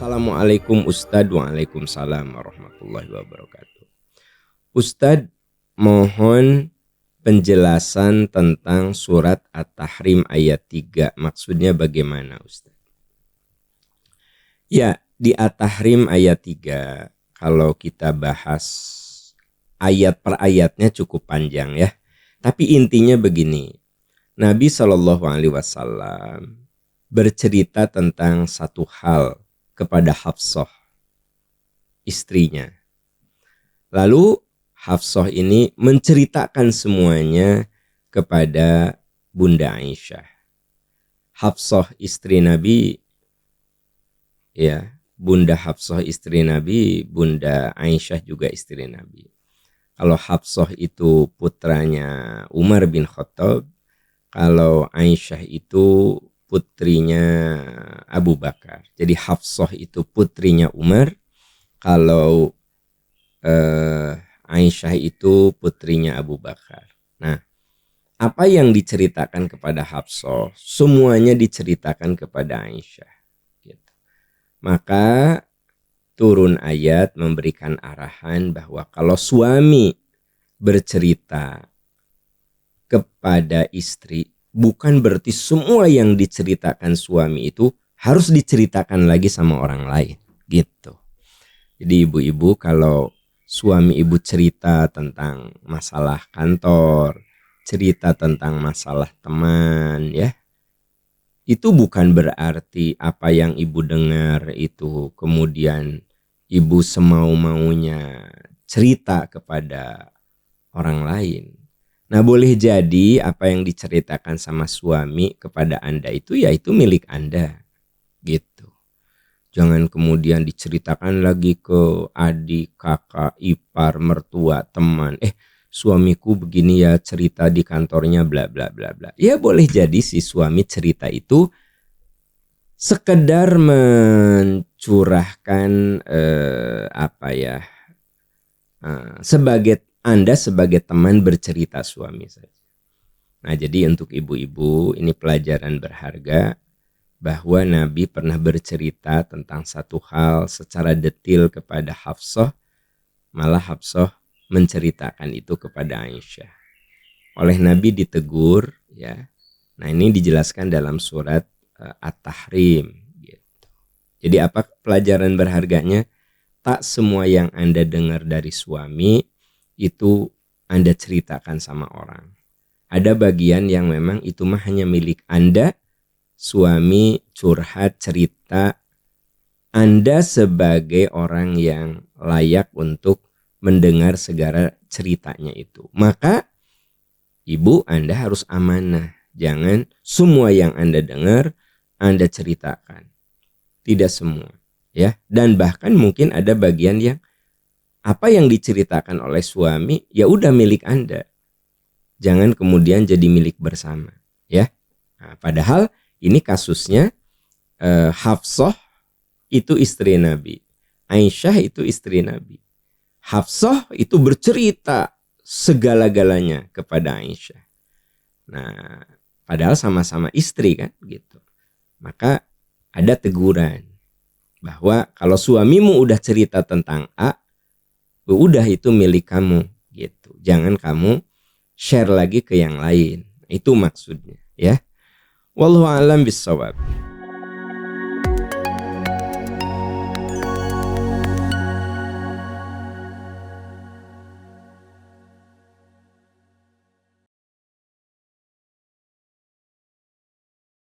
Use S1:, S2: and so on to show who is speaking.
S1: Assalamualaikum Ustadz. Waalaikumsalam warahmatullahi wabarakatuh. Ustadz, mohon penjelasan tentang surat At-Tahrim ayat 3. Maksudnya bagaimana Ustadz? Ya, di At-Tahrim ayat 3, kalau kita bahas ayat per ayatnya cukup panjang ya. Tapi intinya begini, Nabi SAW bercerita tentang satu hal kepada Hafsah, istrinya. Lalu Hafsah ini menceritakan semuanya kepada Bunda Aisyah. Hafsah istri Nabi, ya, Bunda Hafsah istri Nabi, Bunda Aisyah juga istri Nabi. Kalau Hafsah itu putranya Umar bin Khattab, kalau Aisyah itu putrinya Abu Bakar. Jadi Hafsah itu putrinya Umar, kalau Aisyah itu putrinya Abu Bakar. Nah, apa yang diceritakan kepada Hafsah, semuanya diceritakan kepada Aisyah. Gitu. Maka turun ayat memberikan arahan bahwa kalau suami bercerita kepada istri, bukan berarti semua yang diceritakan suami itu harus diceritakan lagi sama orang lain, gitu. Jadi ibu-ibu kalau suami ibu cerita tentang masalah kantor, cerita tentang masalah teman, ya, itu bukan berarti apa yang ibu dengar itu kemudian ibu semau-maunya cerita kepada orang lain. Nah, boleh jadi apa yang diceritakan sama suami kepada Anda itu ya itu milik Anda, gitu. Jangan kemudian diceritakan lagi ke adik, kakak, ipar, mertua, teman. Suamiku begini ya, cerita di kantornya bla bla bla bla. Ya boleh jadi si suami cerita itu sekedar mencurahkan sebagai Anda sebagai teman bercerita suami saja. Nah, jadi untuk ibu-ibu ini pelajaran berharga bahwa Nabi pernah bercerita tentang satu hal secara detail kepada Hafsah, malah Hafsah menceritakan itu kepada Aisyah. Oleh Nabi ditegur, ya. Nah, ini dijelaskan dalam surat At-Tahrim. Gitu. Jadi apa pelajaran berharganya? Tak semua yang Anda dengar dari suami itu Anda ceritakan sama orang. Ada bagian yang memang itu mah hanya milik Anda. Suami curhat cerita, Anda sebagai orang yang layak untuk mendengar segala ceritanya itu. Maka ibu Anda harus amanah. Jangan semua yang Anda dengar Anda ceritakan. Tidak semua, ya. Dan bahkan mungkin ada bagian yang apa yang diceritakan oleh suami ya udah milik Anda. Jangan kemudian jadi milik bersama, ya. Nah, padahal ini kasusnya Hafsah itu istri Nabi, Aisyah itu istri Nabi. Hafsah itu bercerita segala-galanya kepada Aisyah. Nah, padahal sama-sama istri kan, gitu. Maka ada teguran bahwa kalau suamimu udah cerita tentang A, udah itu milik kamu, gitu. Jangan kamu share lagi ke yang lain. Itu maksudnya, ya. Wallahu a'lam bishawab.